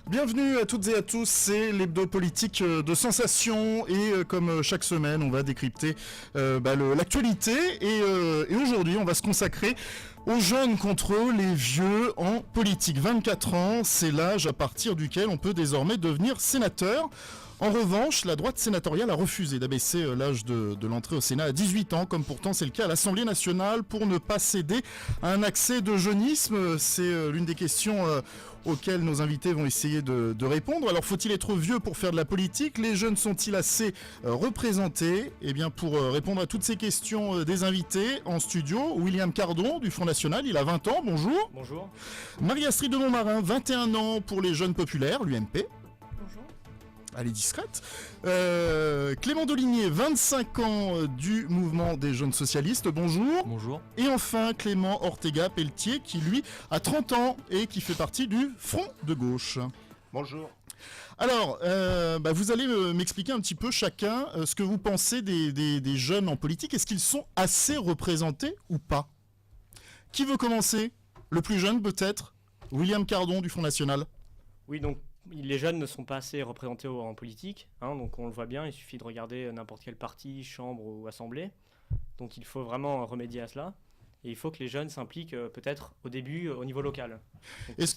Bienvenue à toutes et à tous, c'est l'hebdo politique de Sensation et comme chaque semaine on va décrypter l'actualité et aujourd'hui on va se consacrer aux jeunes contre les vieux en politique. 24 ans, c'est l'âge à partir duquel on peut désormais devenir sénateur. En revanche, la droite sénatoriale a refusé d'abaisser l'âge de l'entrée au Sénat à 18 ans, comme pourtant c'est le cas à l'Assemblée nationale, pour ne pas céder à un accès de jeunisme. C'est l'une des questions auxquelles nos invités vont essayer de répondre. Alors faut-il être vieux pour faire de la politique? Les jeunes sont-ils assez représentés? Eh bien pour répondre à toutes ces questions des invités en studio, William Cardon du Front National, il a 20 ans, bonjour. Bonjour. Marie-Astrid de Montmarin, 21 ans pour les jeunes populaires, l'UMP. Bonjour. Elle est discrète. Clément Deligné, 25 ans du mouvement des jeunes socialistes, bonjour. Bonjour. Et enfin Clément Ortega-Pelletier qui lui a 30 ans et qui fait partie du Front de gauche. Bonjour. Alors, vous allez m'expliquer un petit peu chacun ce que vous pensez des jeunes en politique. Est-ce qu'ils sont assez représentés ou pas? Qui veut commencer? Le plus jeune peut-être? William Cardon du Front National. Oui, donc les jeunes ne sont pas assez représentés en politique, donc on le voit bien, il suffit de regarder n'importe quel parti, chambre ou assemblée. Donc il faut vraiment remédier à cela. Et il faut que les jeunes s'impliquent peut-être au début au niveau local. Donc,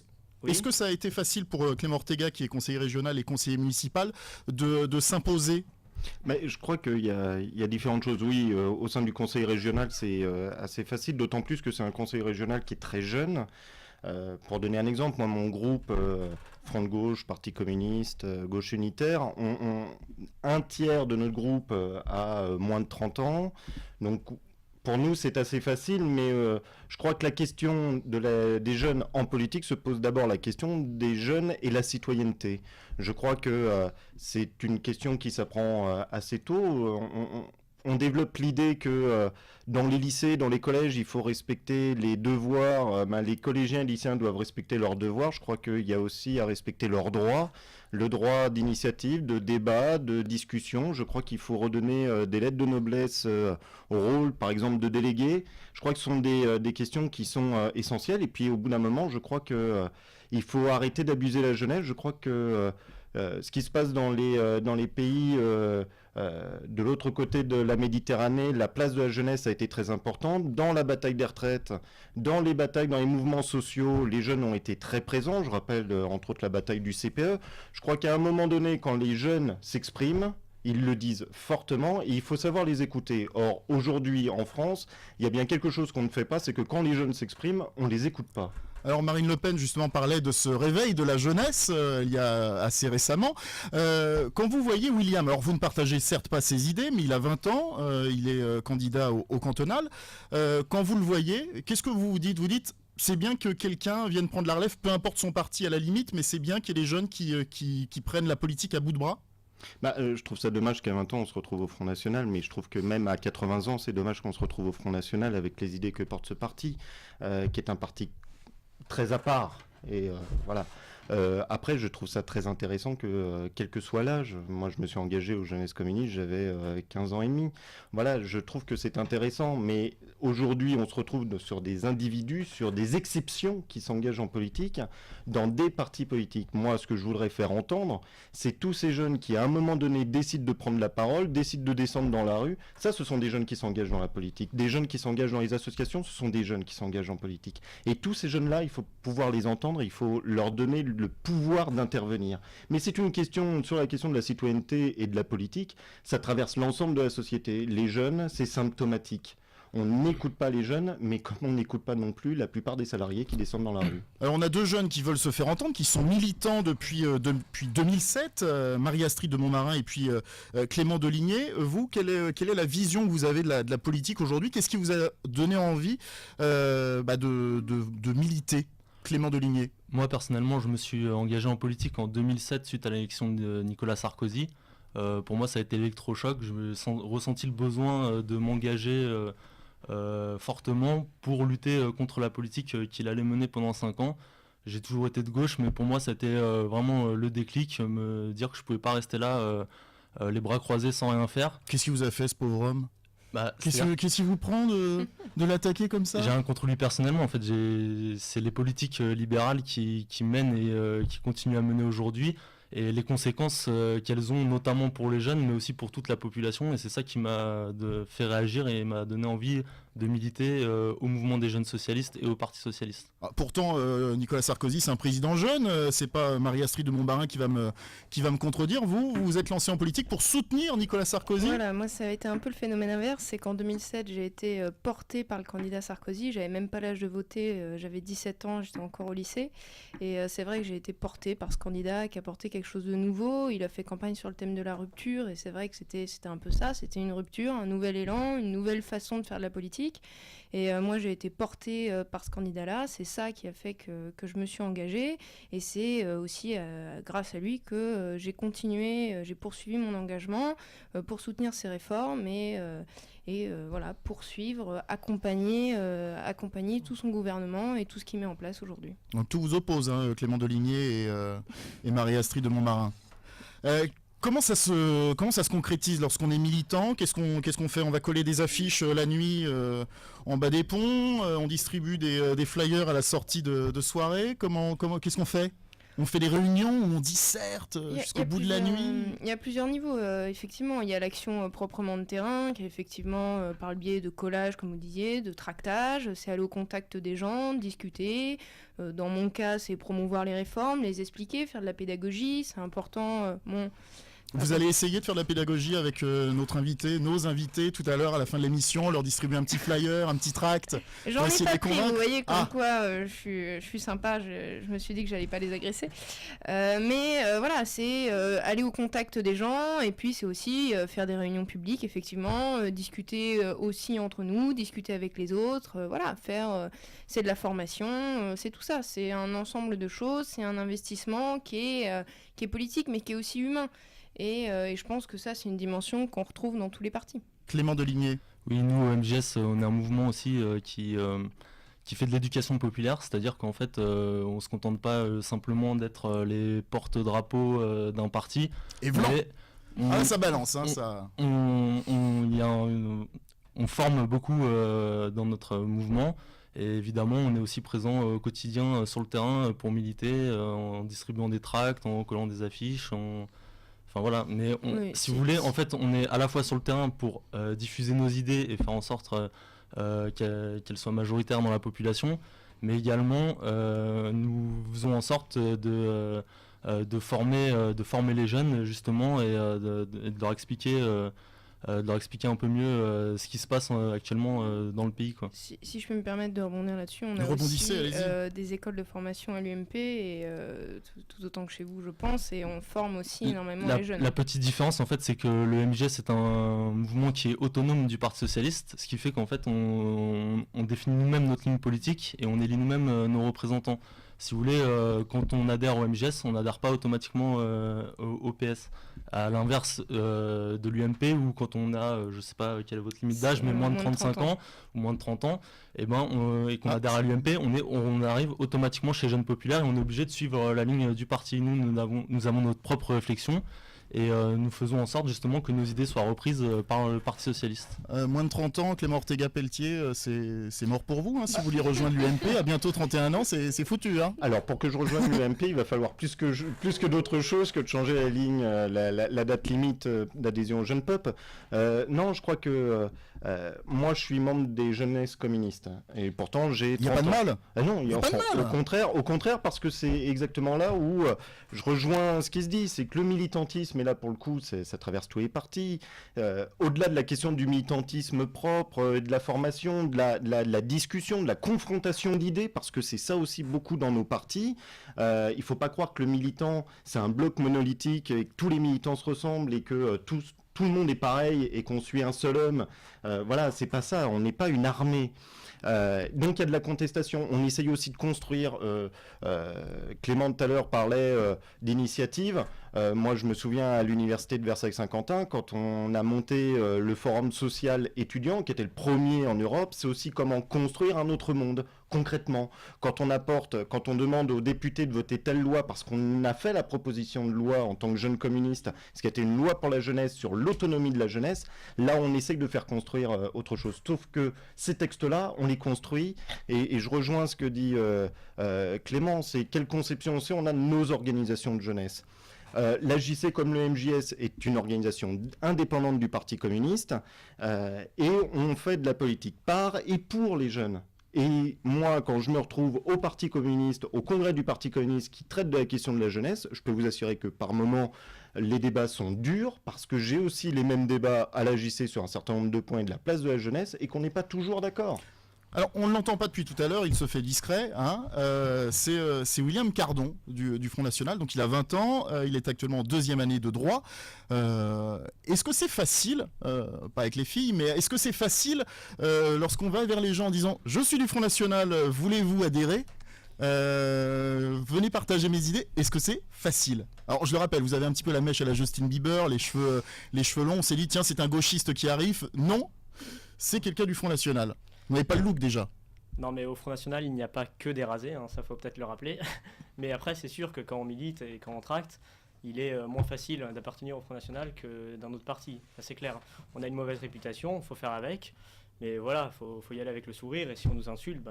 Est-ce que ça a été facile pour Clément Ortega, qui est conseiller régional et conseiller municipal, de s'imposer? Mais je crois qu'il y a différentes choses. Oui, au sein du conseil régional, c'est assez facile, d'autant plus que c'est un conseil régional qui est très jeune. Pour donner un exemple, moi, mon groupe Front de gauche, Parti communiste, Gauche unitaire, un tiers de notre groupe a moins de 30 ans. Donc, pour nous, c'est assez facile, mais je crois que la question des jeunes en politique se pose d'abord la question des jeunes et la citoyenneté. Je crois que c'est une question qui s'apprend assez tôt. On développe l'idée que dans les lycées, dans les collèges, il faut respecter les devoirs. Les collégiens et lycéens doivent respecter leurs devoirs. Je crois qu'il y a aussi à respecter leurs droits. Le droit d'initiative, de débat, de discussion. Je crois qu'il faut redonner des lettres de noblesse au rôle, par exemple, de délégué. Je crois que ce sont des questions qui sont essentielles. Et puis, au bout d'un moment, je crois qu'il faut arrêter d'abuser la jeunesse. Je crois que ce qui se passe dans les pays de l'autre côté de la Méditerranée, la place de la jeunesse a été très importante. Dans la bataille des retraites, dans les batailles, dans les mouvements sociaux, les jeunes ont été très présents. Je rappelle entre autres la bataille du CPE. Je crois qu'à un moment donné, quand les jeunes s'expriment, ils le disent fortement et il faut savoir les écouter. Or, aujourd'hui, en France, il y a bien quelque chose qu'on ne fait pas, c'est que quand les jeunes s'expriment, on ne les écoute pas. Alors Marine Le Pen justement parlait de ce réveil de la jeunesse il y a assez récemment. Quand vous voyez William, alors vous ne partagez certes pas ses idées, mais il a 20 ans, il est candidat au cantonal. Quand vous le voyez, qu'est-ce que vous vous dites? Vous dites c'est bien que quelqu'un vienne prendre la relève, peu importe son parti à la limite, mais c'est bien qu'il y ait des jeunes qui prennent la politique à bout de bras? Je trouve ça dommage qu'à 20 ans on se retrouve au Front National, mais je trouve que même à 80 ans c'est dommage qu'on se retrouve au Front National avec les idées que porte ce parti, qui est un parti très à part. Et voilà. Après, je trouve ça très intéressant que, quel que soit l'âge, moi je me suis engagé aux Jeunesses communistes, j'avais 15 ans et demi. Voilà, je trouve que c'est intéressant, mais aujourd'hui on se retrouve sur des individus, sur des exceptions qui s'engagent en politique, dans des partis politiques. Moi, ce que je voudrais faire entendre, c'est tous ces jeunes qui, à un moment donné, décident de prendre la parole, décident de descendre dans la rue. Ça, ce sont des jeunes qui s'engagent dans la politique. Des jeunes qui s'engagent dans les associations, ce sont des jeunes qui s'engagent en politique. Et tous ces jeunes-là, il faut pouvoir les entendre, il faut leur donner le pouvoir d'intervenir. Mais c'est une question, sur la question de la citoyenneté et de la politique, ça traverse l'ensemble de la société. Les jeunes, c'est symptomatique. On n'écoute pas les jeunes, mais comme on n'écoute pas non plus la plupart des salariés qui descendent dans la rue. Alors on a deux jeunes qui veulent se faire entendre, qui sont militants depuis 2007, Marie-Astrid de Montmarin et puis Clément Deligné. Vous, quelle est la vision que vous avez de la politique aujourd'hui? Qu'est-ce qui vous a donné envie de militer, Clément Deligné? Moi, personnellement, je me suis engagé en politique en 2007 suite à l'élection de Nicolas Sarkozy. Pour moi, ça a été l'électrochoc. Je me ressenti le besoin de m'engager fortement pour lutter contre la politique qu'il allait mener pendant 5 ans. J'ai toujours été de gauche, mais pour moi, c'était vraiment le déclic, me dire que je pouvais pas rester là les bras croisés sans rien faire. Qu'est-ce qui vous a fait, ce pauvre homme? Qu'est-ce qui vous prend de l'attaquer comme ça? J'ai rien contre lui personnellement. En fait, c'est les politiques libérales qui mènent et qui continuent à mener aujourd'hui. Et les conséquences qu'elles ont, notamment pour les jeunes, mais aussi pour toute la population. Et c'est ça qui m'a fait réagir et m'a donné envie de militer au mouvement des jeunes socialistes et au Parti socialiste. Pourtant, Nicolas Sarkozy, c'est un président jeune. C'est pas Marie-Astrid de Montbarin qui va me contredire. Vous vous êtes lancé en politique pour soutenir Nicolas Sarkozy? Voilà, moi ça a été un peu le phénomène inverse. C'est qu'en 2007, j'ai été portée par le candidat Sarkozy. J'avais même pas l'âge de voter. J'avais 17 ans, j'étais encore au lycée. Et c'est vrai que j'ai été portée par ce candidat qui a porté quelque chose de nouveau. Il a fait campagne sur le thème de la rupture. Et c'est vrai que c'était un peu ça. C'était une rupture, un nouvel élan, une nouvelle façon de faire de la politique. Et moi j'ai été portée par ce candidat-là, c'est ça qui a fait que je me suis engagée, et c'est aussi grâce à lui que j'ai poursuivi mon engagement pour soutenir ces réformes et voilà, poursuivre, accompagner tout son gouvernement et tout ce qu'il met en place aujourd'hui. Donc tout vous oppose, hein, Clément Deligné et Marie-Astrid de Montbarin. Comment ça se concrétise lorsqu'on est militant? Qu'est-ce qu'on fait? On va coller des affiches la nuit en bas des ponts, on distribue des flyers à la sortie de soirée. Qu'est-ce qu'on fait? On fait des réunions où on disserte jusqu'au bout de la nuit? Il y a plusieurs niveaux, effectivement. Il y a l'action proprement de terrain, qui est effectivement par le biais de collage, comme vous disiez, de tractage. C'est aller au contact des gens, discuter. Dans mon cas, c'est promouvoir les réformes, les expliquer, faire de la pédagogie. C'est important. Vous allez essayer de faire de la pédagogie avec nos invités tout à l'heure à la fin de l'émission, leur distribuer un petit flyer, un petit tract. J'en ai pas pris, vous voyez, comme quoi je suis sympa, je me suis dit que j'allais pas les agresser. Mais voilà, c'est aller au contact des gens, et puis c'est aussi faire des réunions publiques, effectivement, discuter aussi entre nous, discuter avec les autres, voilà, c'est de la formation, c'est tout ça, c'est un ensemble de choses, c'est un investissement qui est politique, mais qui est aussi humain. Et je pense que ça, c'est une dimension qu'on retrouve dans tous les partis. Clément Deligné. Oui, nous, au MGS, on est un mouvement aussi qui fait de l'éducation populaire, c'est-à-dire qu'en fait, on ne se contente pas simplement d'être les porte-drapeaux d'un parti. Et blanc. Ça balance, hein, ça. On forme beaucoup dans notre mouvement. Et évidemment, on est aussi présent au quotidien sur le terrain pour militer, en distribuant des tracts, en collant des affiches, Enfin voilà, mais si vous voulez, en fait, on est à la fois sur le terrain pour diffuser nos idées et faire en sorte qu'elles soient majoritaires dans la population, mais également nous faisons en sorte de former les jeunes justement et de leur expliquer un peu mieux ce qui se passe actuellement dans le pays, quoi. Si je peux me permettre de rebondir là-dessus, on a aussi des écoles de formation à l'UMP, et tout autant que chez vous, je pense, et on forme aussi énormément les jeunes. La petite différence, en fait, c'est que le MGS est un mouvement qui est autonome du Parti socialiste, ce qui fait qu'en fait, on définit nous-mêmes notre ligne politique et on élit nous-mêmes nos représentants. Si vous voulez, quand on adhère au MGS, on n'adhère pas automatiquement au PS. À l'inverse de l'UMP, où quand on a, je ne sais pas quelle est votre limite d'âge, mais moins de 35 ans ou moins de 30 ans, et qu'on adhère à l'UMP, on arrive automatiquement chez Jeunes Populaires et on est obligé de suivre la ligne du parti. Nous avons notre propre réflexion. Et nous faisons en sorte justement que nos idées soient reprises par le Parti Socialiste. Moins de 30 ans, Clément Ortega-Pelletier, c'est mort pour vous, hein, si vous voulez rejoindre l'UMP. À bientôt 31 ans, c'est foutu. Hein. Alors pour que je rejoigne l'UMP, il va falloir plus que d'autres choses que de changer la ligne, la date limite d'adhésion aux Jeunes Pop. Non, je crois que moi je suis membre des Jeunesses communistes. Et pourtant j'ai 30 ans. Il n'y a pas de mal. Non, il y a pas de mal. Au contraire, parce que c'est exactement là où je rejoins ce qui se dit, c'est que le militantisme, et là pour le coup ça traverse tous les partis, au-delà de la question du militantisme propre, de la formation, de la discussion, de la confrontation d'idées, parce que c'est ça aussi beaucoup dans nos partis, il ne faut pas croire que le militant c'est un bloc monolithique et que tous les militants se ressemblent et que tout le monde est pareil et qu'on suit un seul homme. Voilà, c'est pas ça, on n'est pas une armée. Donc il y a de la contestation, on essaye aussi de construire, Clément tout à l'heure parlait d'initiative, moi je me souviens à l'université de Versailles-Saint-Quentin, quand on a monté le forum social étudiant, qui était le premier en Europe, c'est aussi comment construire un autre monde, concrètement, quand on demande aux députés de voter telle loi parce qu'on a fait la proposition de loi en tant que jeune communiste, ce qui a été une loi pour la jeunesse sur l'autonomie de la jeunesse, là on essaye de faire construire autre chose. Sauf que ces textes-là, on les construit, et je rejoins ce que dit Clément, c'est quelle conception aussi on a de nos organisations de jeunesse. L'AJC comme le MJS est une organisation indépendante du Parti communiste et on fait de la politique par et pour les jeunes. Et moi, quand je me retrouve au Parti communiste, au congrès du Parti communiste qui traite de la question de la jeunesse, je peux vous assurer que par moments, les débats sont durs parce que j'ai aussi les mêmes débats à l'AJC sur un certain nombre de points et de la place de la jeunesse et qu'on n'est pas toujours d'accord. Alors, on ne l'entend pas depuis tout à l'heure, il se fait discret. Hein. C'est William Cardon du Front National, donc il a 20 ans, il est actuellement en 2e année de droit. Est-ce que c'est facile, pas avec les filles, mais est-ce que c'est facile lorsqu'on va vers les gens en disant « Je suis du Front National, voulez-vous adhérer ? Venez partager mes idées ». Est-ce que c'est facile ? Alors je le rappelle, vous avez un petit peu la mèche à la Justin Bieber, les cheveux longs, on s'est dit « Tiens, c'est un gauchiste qui arrive ». Non, c'est quelqu'un du Front National. Vous n'avez pas le look déjà. Non, mais au Front National, il n'y a pas que des rasés, hein, ça faut peut-être le rappeler. Mais après, c'est sûr que quand on milite et quand on tracte, il est moins facile d'appartenir au Front National que d'un autre parti. Ça, c'est clair. On a une mauvaise réputation, il faut faire avec. Mais voilà, faut y aller avec le sourire. Et si on nous insulte,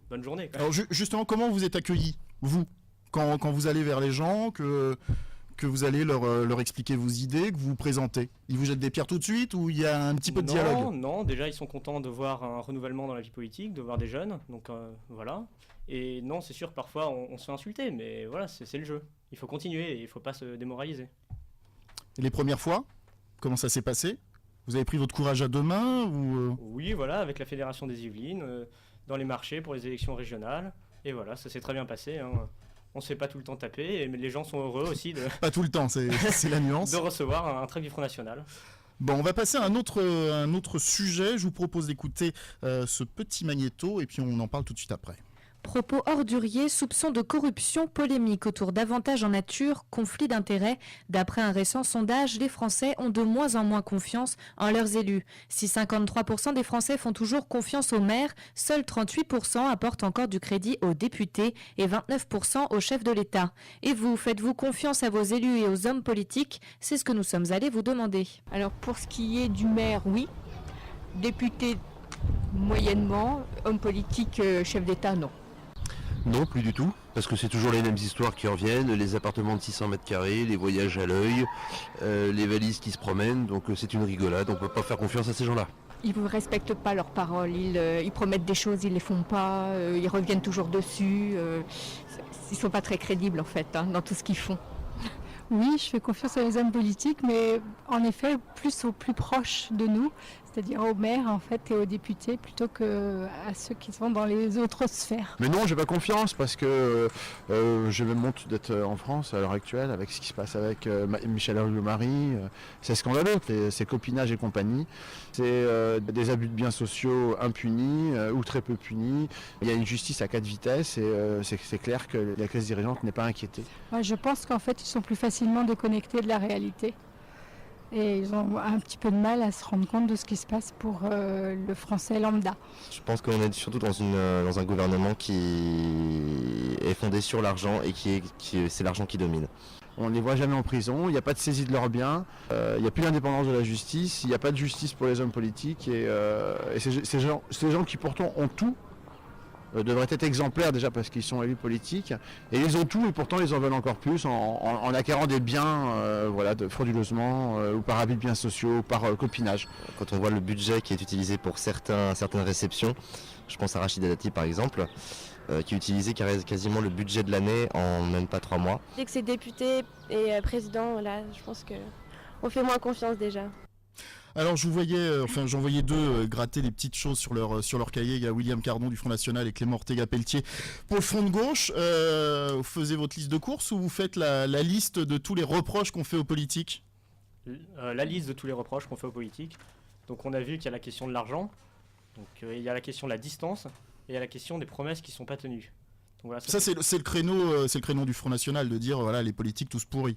bonne journée. Quoi. Alors justement, comment vous êtes accueillis, vous, quand vous allez vers les gens, que vous allez leur expliquer vos idées, que vous vous présentez? Ils vous jettent des pierres tout de suite ou il y a un petit peu de dialogue? Non, déjà ils sont contents de voir un renouvellement dans la vie politique, de voir des jeunes, donc voilà. Et non, c'est sûr, parfois on se fait insulter, mais voilà, c'est le jeu. Il faut continuer et il ne faut pas se démoraliser. Et les premières fois, comment ça s'est passé? Vous avez pris votre courage à deux mains ou... Oui, voilà, avec la Fédération des Yvelines, dans les marchés pour les élections régionales, et voilà, ça s'est très bien passé, hein. On ne se fait pas tout le temps taper, mais les gens sont heureux aussi de... Pas tout le temps, c'est la nuance. De recevoir un tract du Front National. Bon, on va passer à un autre sujet. Je vous propose d'écouter ce petit magnéto et puis on en parle tout de suite après. Propos orduriers, soupçons de corruption, polémique autour d'avantages en nature, conflit d'intérêts. D'après un récent sondage, les Français ont de moins en moins confiance en leurs élus. Si 53% des Français font toujours confiance aux maires, seuls 38% apportent encore du crédit aux députés et 29% aux chefs de l'État. Et vous, faites-vous confiance à vos élus et aux hommes politiques? C'est ce que nous sommes allés vous demander. Alors pour ce qui est du maire, oui. Député, moyennement. Homme politique, chef d'État, non. Non, plus du tout, parce que c'est toujours les mêmes histoires qui reviennent, les appartements de 600 mètres carrés, les voyages à l'œil, les valises qui se promènent, donc c'est une rigolade, on ne peut pas faire confiance à ces gens-là. Ils ne respectent pas leurs paroles, ils promettent des choses, ils ne les font pas, ils reviennent toujours dessus, ils ne sont pas très crédibles en fait, dans tout ce qu'ils font. Oui, je fais confiance aux hommes politiques, mais en effet, plus aux plus proches de nous, c'est-à-dire aux maires en fait et aux députés, plutôt qu'à ceux qui sont dans les autres sphères. Mais non, j'ai pas confiance parce que j'ai même honte d'être en France à l'heure actuelle avec ce qui se passe avec Michel Alliot-Marie. C'est scandaleux, c'est copinage et compagnie. C'est des abus de biens sociaux impunis ou très peu punis. Il y a une justice à 4 vitesses et c'est clair que la classe dirigeante n'est pas inquiétée. Ouais, je pense qu'en fait, ils sont plus facilement déconnectés de la réalité. Et ils ont un petit peu de mal à se rendre compte de ce qui se passe pour le français lambda. Je pense qu'on est surtout dans un gouvernement qui est fondé sur l'argent et c'est l'argent qui domine. On ne les voit jamais en prison, il n'y a pas de saisie de leurs biens, il n'y a plus d'indépendance de la justice, il n'y a pas de justice pour les hommes politiques et ces gens qui pourtant ont tout, devraient être exemplaires déjà parce qu'ils sont élus politiques et ils ont tout et pourtant ils en veulent encore plus en acquérant des biens frauduleusement ou par abus de biens sociaux ou par copinage. Quand on voit le budget qui est utilisé pour certaines réceptions, je pense à Rachida Dati par exemple, qui utilisait quasiment le budget de l'année en même pas 3 mois. Dès que c'est député et président, là je pense qu'on fait moins confiance déjà. Alors j'en voyais deux gratter des petites choses sur leur cahier. Il y a William Cardon du Front National et Clément Ortega-Pelletier pour le Front de Gauche. Vous faisiez votre liste de courses ou vous faites la liste de tous les reproches qu'on fait aux politiques? La liste de tous les reproches qu'on fait aux politiques. Donc on a vu qu'il y a la question de l'argent, donc il y a la question de la distance et il y a la question des promesses qui ne sont pas tenues. Donc, voilà, ça c'est le créneau du Front National de dire voilà les politiques tous pourris.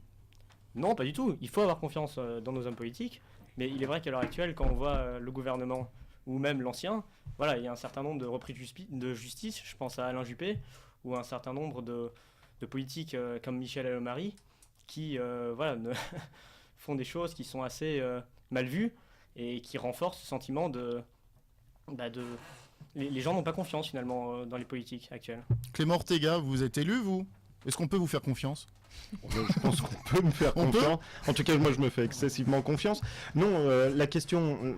Non, pas du tout. Il faut avoir confiance dans nos hommes politiques. Mais il est vrai qu'à l'heure actuelle, quand on voit le gouvernement ou même l'ancien, voilà, il y a un certain nombre de repris de justice, je pense à Alain Juppé, ou un certain nombre de politiques comme Michel Alliot-Marie, qui font des choses qui sont assez mal vues et qui renforcent ce sentiment les gens n'ont pas confiance finalement dans les politiques actuelles. Clément Ortega, vous êtes élu, vous ? Est-ce qu'on peut vous faire confiance ? Je pense qu'on peut me faire confiance. En tout cas, moi, je me fais excessivement confiance. Non, la question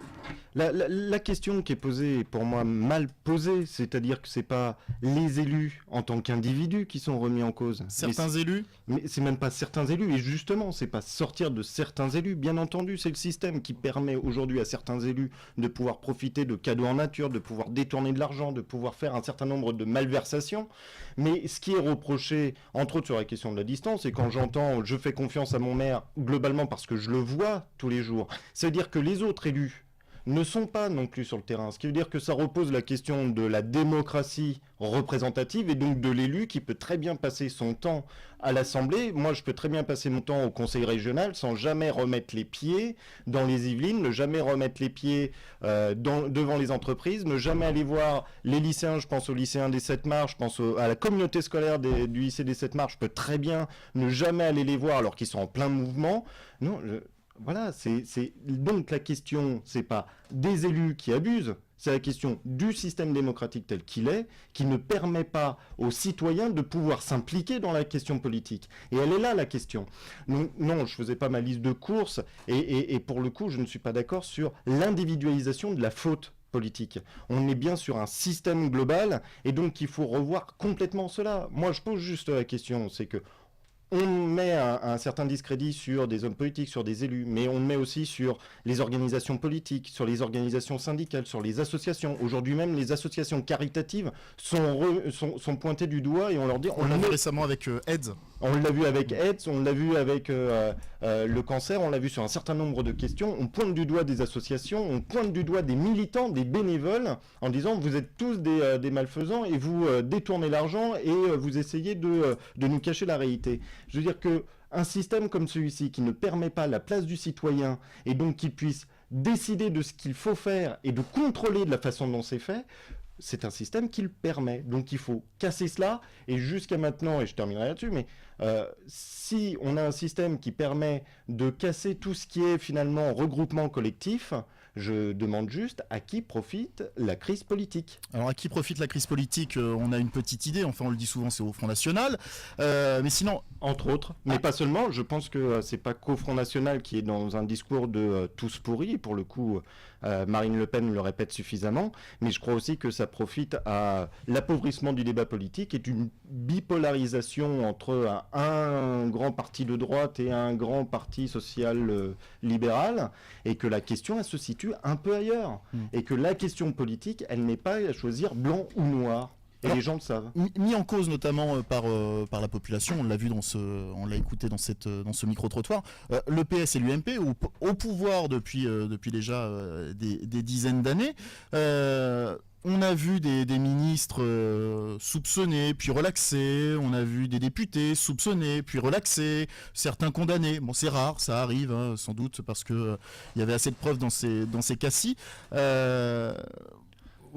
qui est posée est pour moi mal posée, c'est-à-dire que c'est pas les élus en tant qu'individus qui sont remis en cause. Certains élus ? Mais c'est même pas certains élus. Et justement, c'est pas sortir de certains élus. Bien entendu, c'est le système qui permet aujourd'hui à certains élus de pouvoir profiter de cadeaux en nature, de pouvoir détourner de l'argent, de pouvoir faire un certain nombre de malversations. Mais ce qui est reproché, entre autres sur la question de la distance, c'est quand j'entends « je fais confiance à mon maire » globalement parce que je le vois tous les jours, ça veut dire que les autres élus ne sont pas non plus sur le terrain. Ce qui veut dire que ça repose la question de la démocratie représentative et donc de l'élu qui peut très bien passer son temps à l'Assemblée. Moi, je peux très bien passer mon temps au conseil régional sans jamais remettre les pieds dans les Yvelines, ne jamais remettre les pieds devant les entreprises, ne jamais aller voir les lycéens. Je pense aux lycéens des 7 mars, je pense à la communauté scolaire du lycée des 7 mars. Je peux très bien ne jamais aller les voir alors qu'ils sont en plein mouvement. Non, voilà, c'est donc la question, c'est pas des élus qui abusent, c'est la question du système démocratique tel qu'il est, qui ne permet pas aux citoyens de pouvoir s'impliquer dans la question politique. Et elle est là, la question. Non, je faisais pas ma liste de courses, et pour le coup, je ne suis pas d'accord sur l'individualisation de la faute politique. On est bien sur un système global, et donc il faut revoir complètement cela. Moi, je pose juste la question, c'est que on met un certain discrédit sur des hommes politiques, sur des élus, mais on met aussi sur les organisations politiques, sur les organisations syndicales, sur les associations. Aujourd'hui même, les associations caritatives sont pointées du doigt et on leur dit... On l'a vu récemment avec AIDS. On l'a vu avec AIDS, on l'a vu avec le cancer, on l'a vu sur un certain nombre de questions. On pointe du doigt des associations, on pointe du doigt des militants, des bénévoles, en disant vous êtes tous des malfaisants et vous détournez l'argent et vous essayez de nous cacher la réalité. Je veux dire qu'un système comme celui-ci qui ne permet pas la place du citoyen et donc qu'il puisse décider de ce qu'il faut faire et de contrôler de la façon dont c'est fait, c'est un système qui le permet. Donc il faut casser cela. Et jusqu'à maintenant, et je terminerai là-dessus, mais si on a un système qui permet de casser tout ce qui est finalement regroupement collectif, je demande juste à qui profite la crise politique. Alors à qui profite la crise politique, on a une petite idée, enfin on le dit souvent, c'est au Front National, mais sinon... Entre autres, mais pas seulement, je pense que c'est pas qu'au Front National qui est dans un discours de tous pourris, et pour le coup Marine Le Pen le répète suffisamment, mais je crois aussi que ça profite à l'appauvrissement du débat politique et d'une bipolarisation entre un grand parti de droite et un grand parti social libéral, et que la question elle se situe un peu ailleurs, et que la question politique elle n'est pas à choisir blanc ou noir. Et les gens le savent. Mis en cause notamment par la population, on l'a vu on l'a écouté dans ce micro-trottoir, le PS et l'UMP au pouvoir depuis déjà des dizaines d'années. On a vu des ministres soupçonnés, puis relaxés. On a vu des députés soupçonnés, puis relaxés. Certains condamnés. Bon, c'est rare, ça arrive, hein, sans doute, parce que il y avait assez de preuves dans ces cas-ci.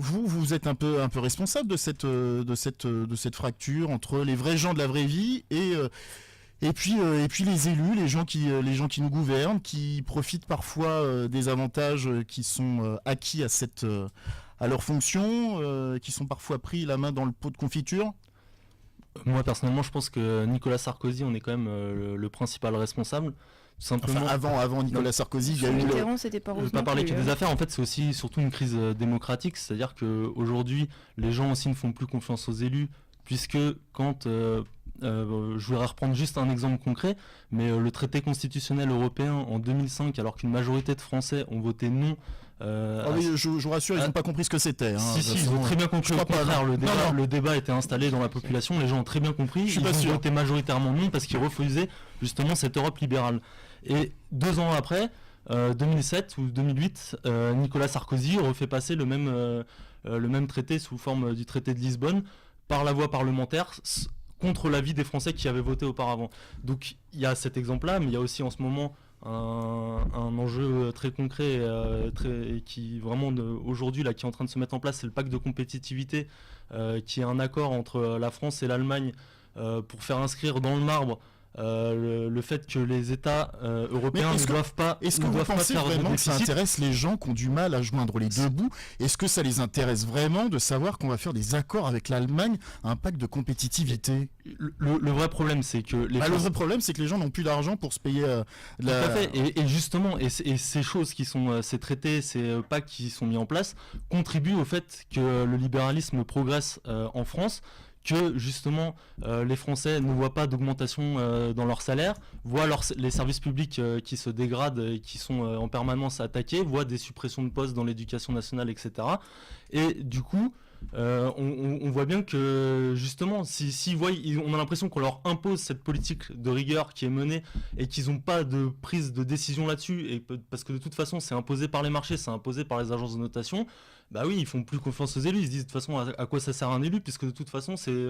Vous êtes un peu responsable de cette fracture entre les vrais gens de la vraie vie et puis les élus, les gens qui nous gouvernent, qui profitent parfois des avantages qui sont acquis à leur fonction, qui sont parfois pris la main dans le pot de confiture. Moi personnellement, je pense que Nicolas Sarkozy, on est quand même le principal responsable. Simplement. Enfin, avant Nicolas Sarkozy, il y a eu Mitterrand, c'était pas je ne veux pas parler que des affaires. En fait, c'est aussi surtout une crise démocratique, c'est-à-dire qu'aujourd'hui, les gens aussi ne font plus confiance aux élus, puisque quand je voudrais reprendre juste un exemple concret, mais le traité constitutionnel européen en 2005, alors qu'une majorité de Français ont voté non. Oui, je vous rassure, ils n'ont pas compris ce que c'était. Hein, si, ils ont très bien compris. Au contraire, le débat était installé dans la population, les gens ont très bien compris. Ils ont voté majoritairement non parce qu'ils refusaient justement cette Europe libérale. Et 2 ans après, 2007 ou 2008, Nicolas Sarkozy refait passer le même traité sous forme du traité de Lisbonne par la voie parlementaire contre l'avis des Français qui avaient voté auparavant. Donc il y a cet exemple-là, mais il y a aussi en ce moment un enjeu très concret et qui vraiment aujourd'hui là qui est en train de se mettre en place, c'est le pacte de compétitivité qui est un accord entre la France et l'Allemagne pour faire inscrire dans le marbre le fait que les États européens ne doivent pas faire de déficit. Est-ce que vous pensez vraiment que ça intéresse les gens qui ont du mal à joindre les deux bouts? Est-ce que ça les intéresse vraiment de savoir qu'on va faire des accords avec l'Allemagne, un pacte de compétitivité? Le vrai problème, c'est que le vrai problème, c'est que les gens n'ont plus d'argent pour se payer Tout à fait. Et justement, ces choses qui sont, ces traités, ces pactes qui sont mis en place, contribuent au fait que le libéralisme progresse en France, que justement les Français ne voient pas d'augmentation dans leur salaire, voient les services publics qui se dégradent et qui sont en permanence attaqués, voient des suppressions de postes dans l'éducation nationale, etc. Et du coup, on voit bien que justement, on a l'impression qu'on leur impose cette politique de rigueur qui est menée et qu'ils n'ont pas de prise de décision là-dessus, et parce que de toute façon c'est imposé par les marchés, c'est imposé par les agences de notation. Bah oui, ils font plus confiance aux élus, ils se disent de toute façon à quoi ça sert un élu, puisque de toute façon c'est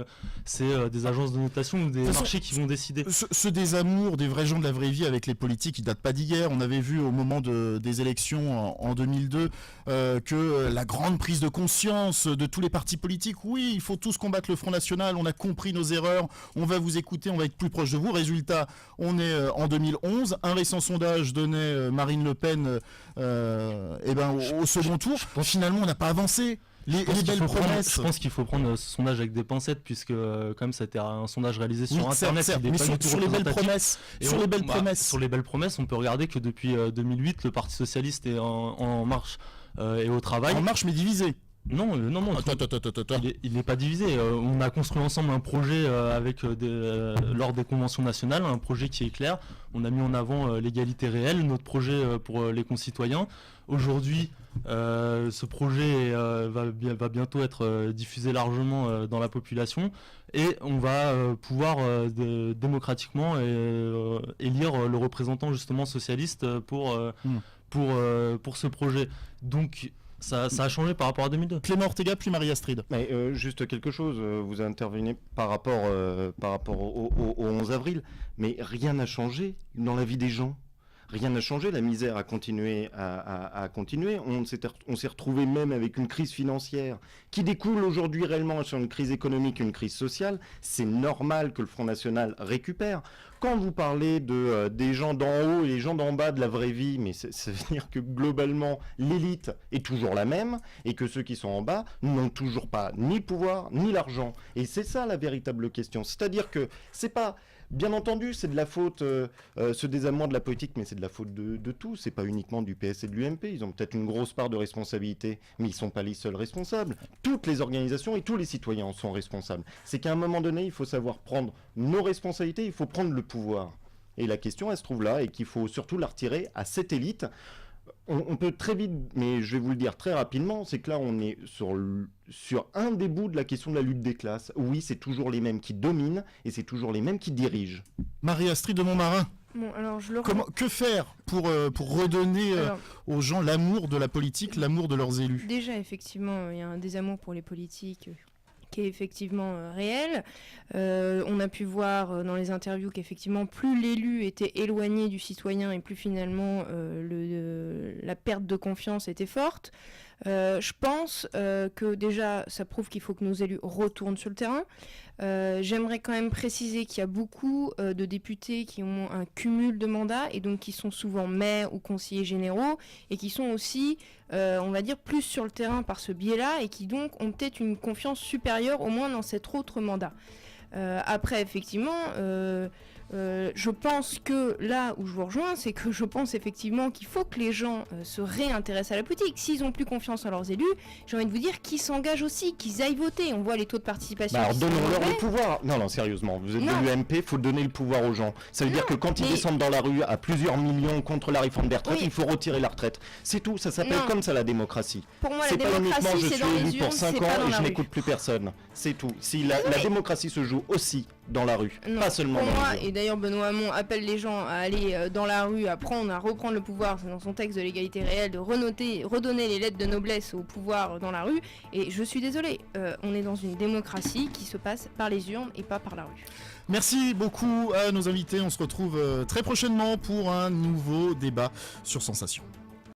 des agences de notation ou des marchés qui vont décider. Ce désamour des vrais gens de la vraie vie avec les politiques, il date pas d'hier. On avait vu au moment des élections en 2002 que la grande prise de conscience de tous les partis politiques, oui, il faut tous combattre le Front National, on a compris nos erreurs, on va vous écouter, on va être plus proche de vous. Résultat, on est en 2011, un récent sondage donnait Marine Le Pen au second tour. Finalement, on n'a pas avancé. Les belles promesses. Je pense qu'il faut prendre ce sondage avec des pincettes, puisque quand même c'était un sondage réalisé sur Internet. Sur les belles promesses. Sur les belles promesses, on peut regarder que depuis 2008, le Parti Socialiste est en marche et au travail. En marche mais divisé. Non. Il n'est pas divisé. On a construit ensemble un projet lors des conventions nationales, un projet qui est clair. On a mis en avant l'égalité réelle, notre projet pour les concitoyens. Aujourd'hui, ce projet va bientôt être diffusé largement dans la population et on va pouvoir démocratiquement élire le représentant justement socialiste pour ce projet. Donc ça a changé par rapport à 2002. Clément Ortega puis Marie Astrid. Mais juste quelque chose, vous intervenez par rapport au 11 avril, mais rien n'a changé dans la vie des gens. Rien n'a changé, la misère a continué à continuer. On s'est retrouvé même avec une crise financière qui découle aujourd'hui réellement sur une crise économique, une crise sociale. C'est normal que le Front National récupère. Quand vous parlez des gens d'en haut et les gens d'en bas de la vraie vie, mais ça veut dire que globalement l'élite est toujours la même et que ceux qui sont en bas n'ont toujours pas ni le pouvoir ni l'argent. Et c'est ça la véritable question. C'est-à-dire que c'est pas... Bien entendu, c'est de la faute, ce désamour de la politique, mais c'est de la faute de tous. C'est pas uniquement du PS et de l'UMP. Ils ont peut-être une grosse part de responsabilité, mais ils sont pas les seuls responsables. Toutes les organisations et tous les citoyens en sont responsables. C'est qu'à un moment donné, il faut savoir prendre nos responsabilités, il faut prendre le pouvoir. Et la question, elle se trouve là, et qu'il faut surtout la retirer à cette élite. On peut très vite, mais je vais vous le dire très rapidement, c'est que là on est sur un des bouts de la question de la lutte des classes. Oui, c'est toujours les mêmes qui dominent et c'est toujours les mêmes qui dirigent. Marie-Astrid de Montmarin. Bon, alors que faire pour redonner aux gens l'amour de la politique, l'amour de leurs élus? Déjà, effectivement, il y a un désamour pour les politiques qui est effectivement réel. On a pu voir dans les interviews qu'effectivement plus l'élu était éloigné du citoyen et plus finalement la perte de confiance était forte. Je pense que déjà ça prouve qu'il faut que nos élus retournent sur le terrain. J'aimerais quand même préciser qu'il y a beaucoup de députés qui ont un cumul de mandats et donc qui sont souvent maires ou conseillers généraux et qui sont aussi, on va dire, plus sur le terrain par ce biais-là et qui donc ont peut-être une confiance supérieure au moins dans cet autre mandat. Après, effectivement, je pense que là où je vous rejoins, c'est que je pense effectivement qu'il faut que les gens se réintéressent à la politique. S'ils n'ont plus confiance en leurs élus, j'ai envie de vous dire qu'ils s'engagent aussi, qu'ils aillent voter. On voit les taux de participation. Alors donnons-leur le pouvoir. Non, sérieusement, vous êtes de l'UMP, il faut donner le pouvoir aux gens. Ça veut dire que quand ils descendent dans la rue à plusieurs millions contre la réforme des retraites, il faut retirer la retraite. C'est tout, ça s'appelle comme ça la démocratie. Pour moi, c'est la pas démocratie, uniquement je c'est suis dans les élu urnes, pour 5 ans et je n'écoute plus personne. C'est tout. Si la démocratie se joue aussi dans la rue, Non, pas seulement pour dans moi, les urnes. et d'ailleurs Benoît Hamon appelle les gens à aller dans la rue, à reprendre le pouvoir, c'est dans son texte de l'égalité réelle, de redonner les lettres de noblesse au pouvoir dans la rue. Et je suis désolée, on est dans une démocratie qui se passe par les urnes et pas par la rue. Merci beaucoup à nos invités. On se retrouve très prochainement pour un nouveau débat sur Sensation.